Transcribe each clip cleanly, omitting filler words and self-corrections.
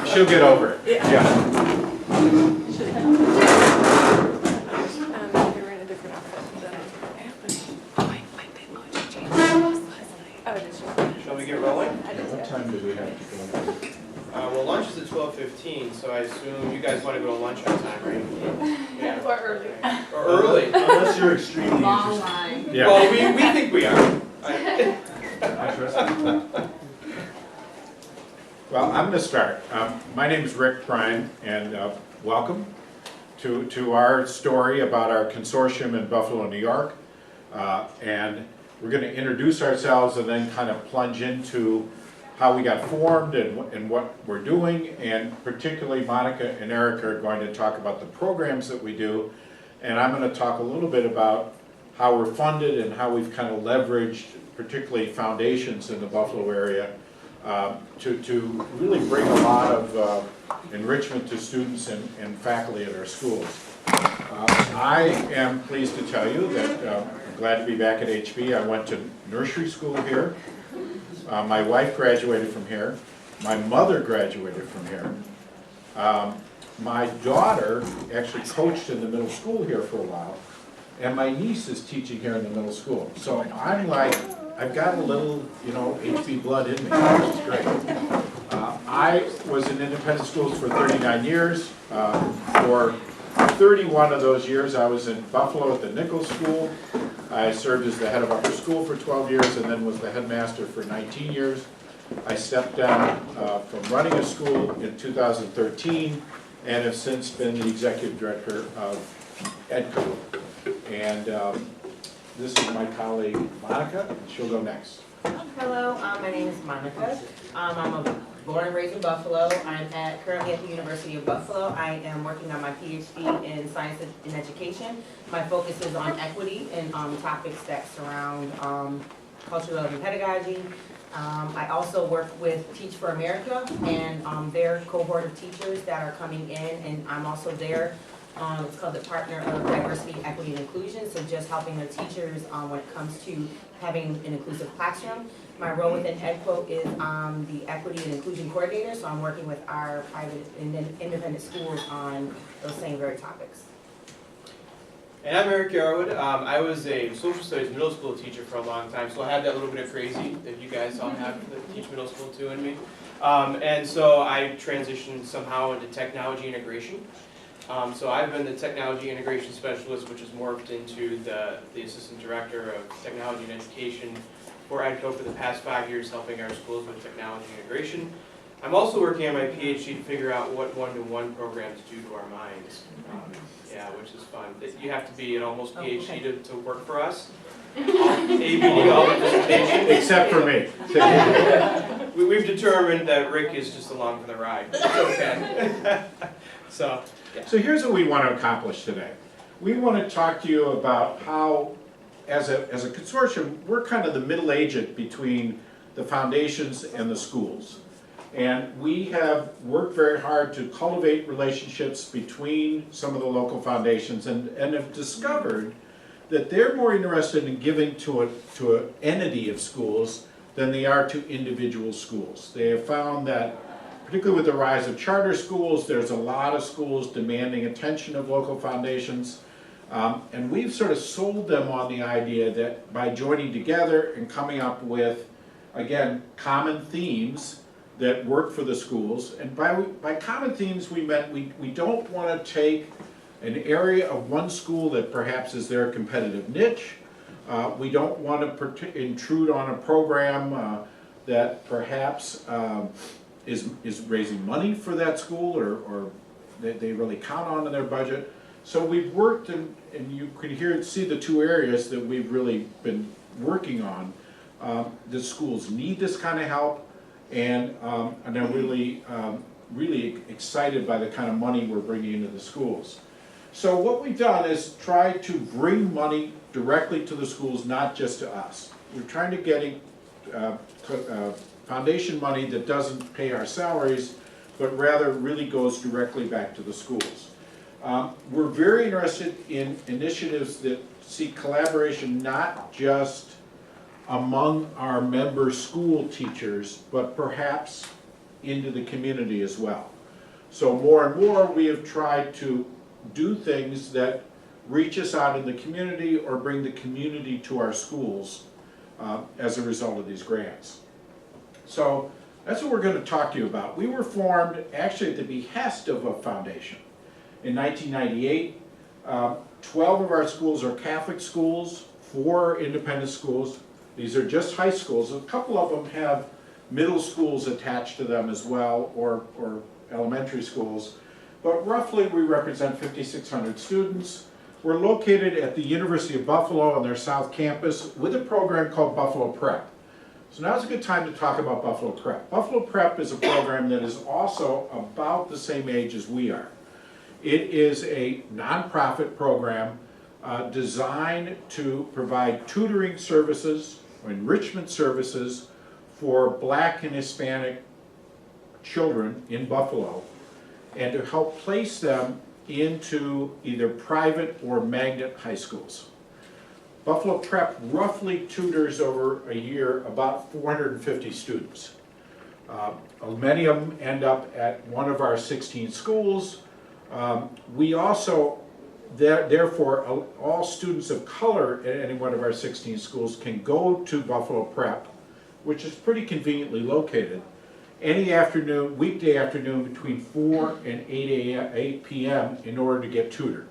She'll get over it. Yeah. They were in a different outfit. Shall we get rolling? What time do we have to go? Well, lunch is at 12:15, so I assume you guys want to go to lunch on time, right? Yeah. Or earlier. Or early. Unless you're extremely Long interested. line. Yeah. Well, we think we are. I trust you. Well, I'm going to start. My name is Rick Prime, and welcome to our story about our consortium in Buffalo, New York. And we're going to introduce ourselves and then kind of plunge into how we got formed and what we're doing, and particularly Monica and Eric are going to talk about the programs that we do, and I'm going to talk a little bit about how we're funded and how we've kind of leveraged particularly foundations in the Buffalo area to really bring a lot of enrichment to students and faculty at our schools. I am pleased to tell you that I'm glad to be back at HB. I went to nursery school here. My wife graduated from here. My mother graduated from here. My daughter actually coached in the middle school here for a while. And my niece is teaching here in the middle school. So I'm like, I've got a little, HB blood in me, which is great. I was in independent schools for 39 years. For 31 of those years, I was in Buffalo at the Nichols School. I served as the head of upper school for 12 years and then was the headmaster for 19 years. I stepped down from running a school in 2013 and have since been the executive director of EDCO. And this is my colleague Monica, and she'll go next. Hello, my name is Monica. I'm born and raised in Buffalo. I'm currently at the University of Buffalo. I am working on my PhD in science and education. My focus is on equity and topics that surround cultural development pedagogy. I also work with Teach for America and their cohort of teachers that are coming in, and I'm also there. It's called the Partner of Diversity, Equity, and Inclusion, so just helping the teachers when it comes to having an inclusive classroom. My role within EDCO is the Equity and Inclusion Coordinator, so I'm working with our private and independent schools on those same very topics. And I'm Eric Yarwood. I was a social studies middle school teacher for a long time, so I have that little bit of crazy that you guys all have that teach middle school too in me. And so I transitioned somehow into technology integration. So I've been the technology integration specialist, which has morphed into the assistant director of technology and education for EDCO for the past 5 years, helping our schools with technology integration. I'm also working on my PhD to figure out what one-to-one programs do to our minds. Yeah, which is fun. You have to be an almost PhD to work for us. ABD, all participation. Except for me. We've determined that Rick is just along for the ride. It's okay. So here's what we want to accomplish today. We want to talk to you about how, as a consortium, we're kind of the middle agent between the foundations and the schools. And we have worked very hard to cultivate relationships between some of the local foundations and have discovered that they're more interested in giving to an entity of schools than they are to individual schools. They have found that, particularly with the rise of charter schools, there's a lot of schools demanding attention of local foundations. And we've sort of sold them on the idea that by joining together and coming up with, again, common themes that work for the schools, and by common themes we meant we don't want to take an area of one school that perhaps is their competitive niche. We don't want to intrude on a program that perhaps is raising money for that school or they really count on in their budget. So we've worked, and you could see the two areas that we've really been working on. The schools need this kind of help, and are really, really excited by the kind of money we're bringing into the schools. So what we've done is try to bring money directly to the schools, not just to us. We're trying to get foundation money that doesn't pay our salaries, but rather really goes directly back to the schools. We're very interested in initiatives that seek collaboration not just among our member school teachers, but perhaps into the community as well. So more and more we have tried to do things that reach us out in the community or bring the community to our schools as a result of these grants. So that's what we're going to talk to you about. We were formed actually at the behest of a foundation. In 1998, 12 of our schools are Catholic schools, 4 are independent schools. These are just high schools. A couple of them have middle schools attached to them as well, or elementary schools. But roughly we represent 5,600 students. We're located at the University of Buffalo on their South Campus with a program called Buffalo Prep. So now's a good time to talk about Buffalo Prep. Buffalo Prep is a program that is also about the same age as we are. It is a nonprofit program designed to provide tutoring services or enrichment services for Black and Hispanic children in Buffalo, and to help place them into either private or magnet high schools. Buffalo Prep roughly tutors over a year about 450 students. Many of them end up at one of our 16 schools. We also, therefore, all students of color at any one of our 16 schools can go to Buffalo Prep, which is pretty conveniently located, any afternoon, weekday afternoon between 4 and 8 p.m. in order to get tutored.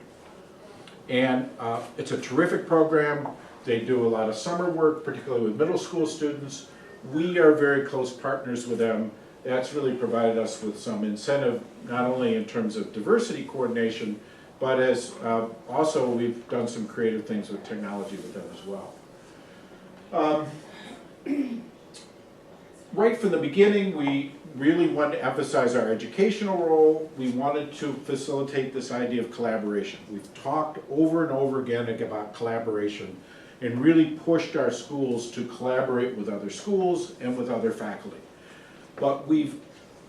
And it's a terrific program. They do a lot of summer work, particularly with middle school students. We are very close partners with them. That's really provided us with some incentive, not only in terms of diversity coordination, but as also we've done some creative things with technology with them as well. Right from the beginning, we really wanted to emphasize our educational role. We wanted to facilitate this idea of collaboration. We've talked over and over again about collaboration and really pushed our schools to collaborate with other schools and with other faculty. But we've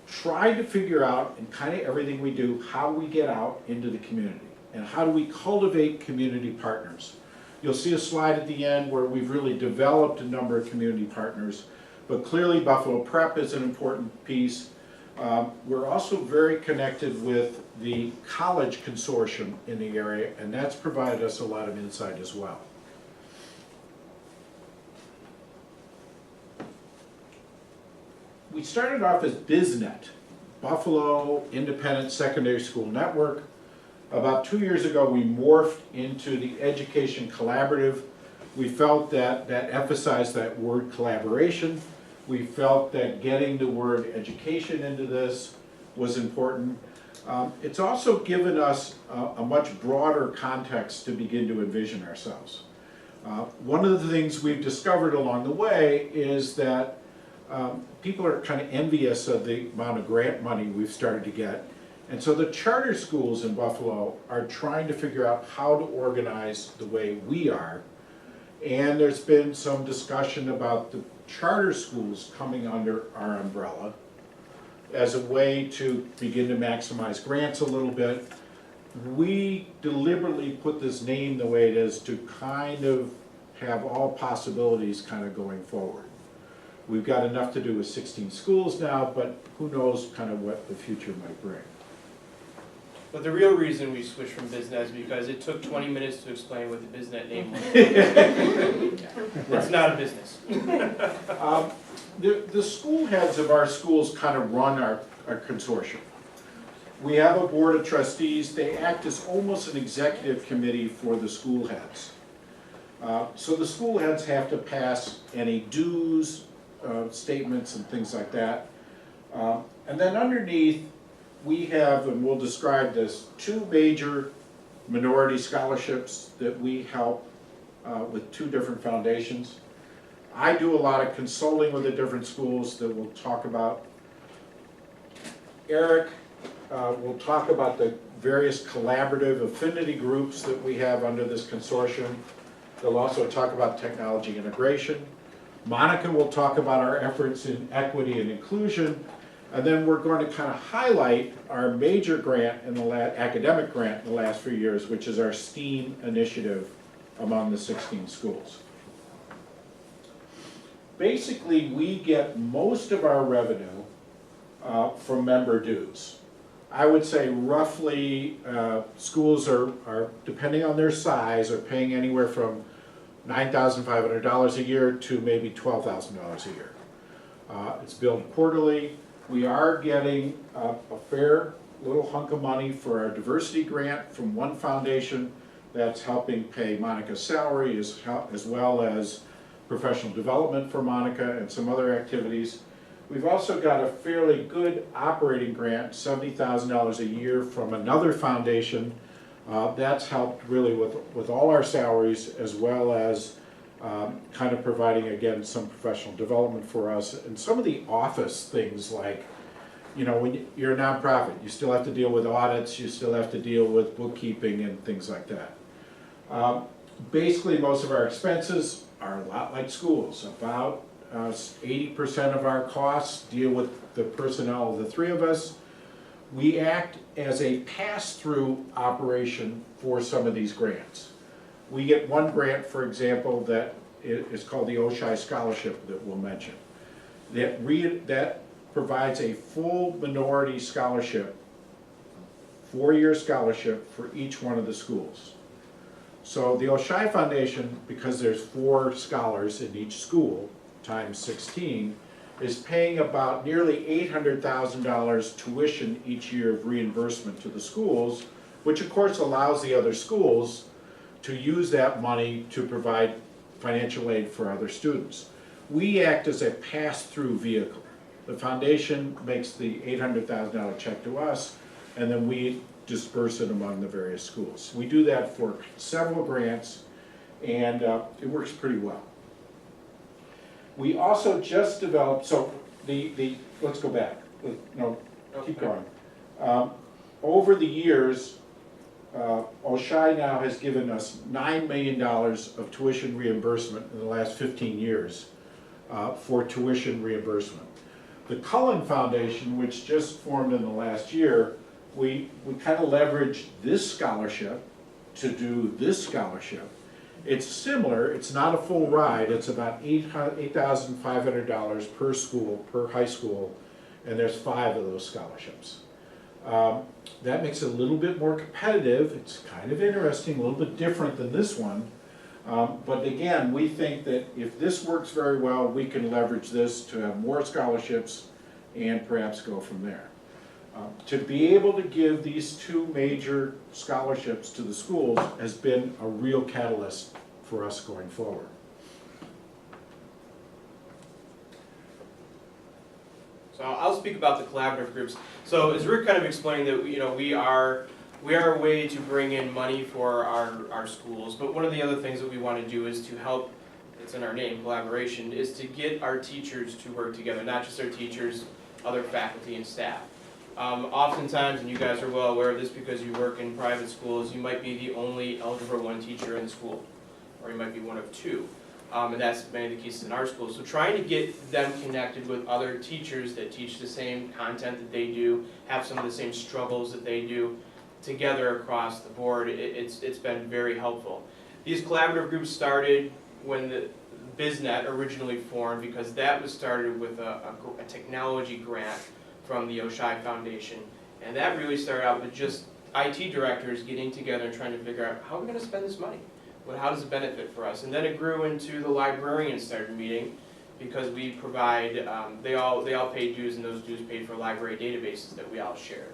tried to figure out, in kind of everything we do, how we get out into the community and how do we cultivate community partners. You'll see a slide at the end where we've really developed a number of community partners. But clearly Buffalo Prep is an important piece. We're also very connected with the college consortium in the area, and that's provided us a lot of insight as well. We started off as BizNet, Buffalo Independent Secondary School Network. About 2 years ago, we morphed into the Education Collaborative. We felt that emphasized that word collaboration. We felt that getting the word education into this was important. It's also given us a much broader context to begin to envision ourselves. One of the things we've discovered along the way is that people are kind of envious of the amount of grant money we've started to get. And so the charter schools in Buffalo are trying to figure out how to organize the way we are. And there's been some discussion about the charter schools coming under our umbrella as a way to begin to maximize grants a little bit. We deliberately put this name the way it is to kind of have all possibilities kind of going forward. We've got enough to do with 16 schools now, but who knows kind of what the future might bring. But the real reason we switched from BizNet is because it took 20 minutes to explain what the BizNet name was. It's not a business. The school heads of our schools kind of run our consortium. We have a board of trustees. They act as almost an executive committee for the school heads. So the school heads have to pass any dues, statements and things like that. And then underneath, we have, and we'll describe this, 2 major minority scholarships that we help with 2 different foundations. I do a lot of consulting with the different schools that we'll talk about. Eric will talk about the various collaborative affinity groups that we have under this consortium. They'll also talk about technology integration. Monica will talk about our efforts in equity and inclusion, and then we're going to kind of highlight our major grant in the academic grant in the last few years, which is our STEAM initiative among the 16 schools. Basically, we get most of our revenue from member dues. I would say roughly schools are, depending on their size, are paying anywhere from $9,500 a year to maybe $12,000 a year. It's billed quarterly. We are getting a fair little hunk of money for our diversity grant from one foundation that's helping pay Monica's salary as well as professional development for Monica and some other activities. We've also got a fairly good operating grant, $70,000 a year from another foundation. That's helped really with all our salaries as well as kind of providing, again, some professional development for us. And some of the office things like, you know, when you're a nonprofit, you still have to deal with audits, you still have to deal with bookkeeping and things like that. Basically, most of our expenses are a lot like schools. About 80% of our costs deal with the personnel of the 3 of us. We act as a pass-through operation for some of these grants. We get one grant, for example, that is called the OSHI Scholarship that we'll mention. That provides a full minority scholarship, 4-year scholarship for each one of the schools. So the OSHI Foundation, because there's 4 scholars in each school, times 16, is paying about nearly $800,000 tuition each year of reimbursement to the schools, which of course allows the other schools to use that money to provide financial aid for other students. We act as a pass-through vehicle. The foundation makes the $800,000 check to us, and then we disperse it among the various schools. We do that for several grants, and it works pretty well. We also just developed, so let's go back. No, keep going. Over the years, OSHI now has given us $9 million of tuition reimbursement in the last 15 years for tuition reimbursement. The Cullen Foundation, which just formed in the last year, we kind of leveraged this scholarship to do this scholarship. It's similar, it's not a full ride, it's about $8,500 per school, per high school, and there's 5 of those scholarships. That makes it a little bit more competitive, it's kind of interesting, a little bit different than this one, but again, we think that if this works very well, we can leverage this to have more scholarships and perhaps go from there. To be able to give these 2 major scholarships to the schools has been a real catalyst for us going forward. So I'll speak about the collaborative groups. So as Rick kind of explained that we are a way to bring in money for our schools, but one of the other things that we want to do is to help, it's in our name, collaboration, is to get our teachers to work together, not just our teachers, other faculty and staff. Oftentimes, and you guys are well aware of this because you work in private schools, you might be the only Algebra 1 teacher in the school, or you might be one of 2. And that's many of the cases in our schools. So trying to get them connected with other teachers that teach the same content that they do, have some of the same struggles that they do, together across the board, it's been very helpful. These collaborative groups started when the BizNet originally formed, because that was started with a technology grant from the OSHI Foundation, and that really started out with just IT directors getting together and trying to figure out how are we going to spend this money? How does it benefit for us? And then it grew into the librarians started meeting, because we provide, they all pay dues, and those dues paid for library databases that we all shared.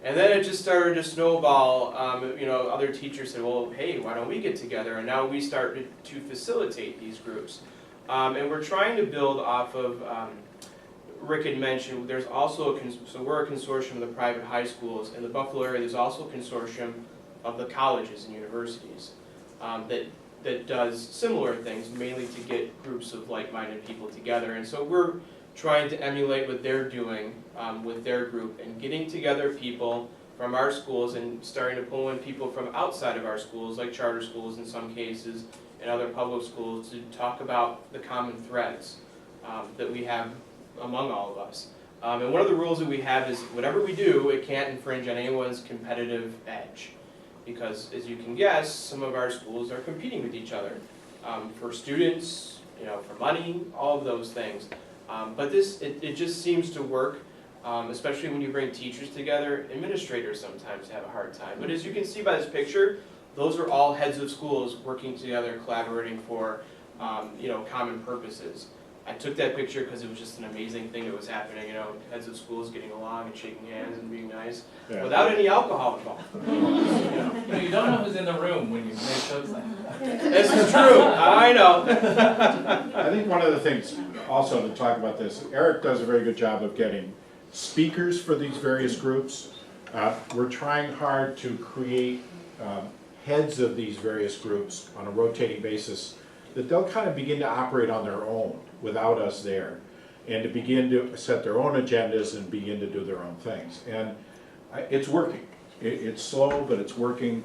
And then it just started to snowball. Other teachers said, well, hey, why don't we get together? And now we started to facilitate these groups. And we're trying to build off of, Rick had mentioned, there's also so we're a consortium of the private high schools. In the Buffalo area, there's also a consortium of the colleges and universities that does similar things, mainly to get groups of like-minded people together. And so we're trying to emulate what they're doing with their group and getting together people from our schools and starting to pull in people from outside of our schools, like charter schools in some cases, and other public schools, to talk about the common threads that we have among all of us. And one of the rules that we have is whatever we do, it can't infringe on anyone's competitive edge. Because as you can guess, some of our schools are competing with each other for students, for money, all of those things. But it just seems to work, especially when you bring teachers together. Administrators sometimes have a hard time. But as you can see by this picture, those are all heads of schools working together, collaborating for common purposes. I took that picture because it was just an amazing thing that was happening, heads of schools getting along and shaking hands and being nice, without any alcohol involved. You don't know who's in the room when you make shows like that. This is true, I know. I think one of the things also to talk about this, Eric does a very good job of getting speakers for these various groups. We're trying hard to create heads of these various groups on a rotating basis that they'll kind of begin to operate on their own without us there, and to begin to set their own agendas and begin to do their own things. And it's working. It's slow, but it's working.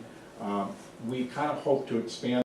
We kind of hope to expand